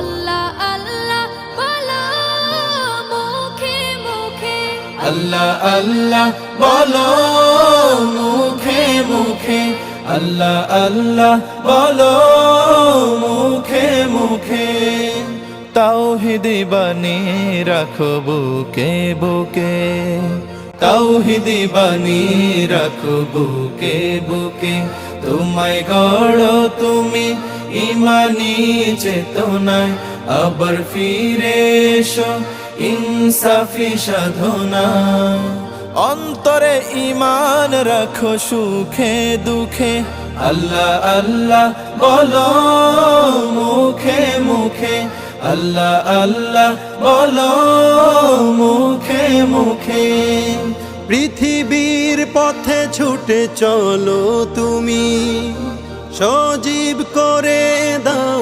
আল্লাহ আল্লাহ বলো মুখে মুখে, আল্লাহ আল্লাহ বলো মুখে মুখে, আল্লাহ আল্লাহ বলো মুখে মুখে। তাওহীদি বাণী রাখো বুকে বুকে, তাওহীদি বাণী রাখো বুকে বুকে। তোমায় গড়ো তুমি ইমানি চেতনায়, আবার ফিরে এসো ইনসাফি সাধনা। অন্তরে ঈমান রাখো সুখে দুঃখে, আল্লাহ আল্লাহ বলো মুখে মুখে, আল্লাহ আল্লাহ বলো মুখে মুখে। পৃথিবীর পথে ছুটে চলো তুমি, সজীব করে দাও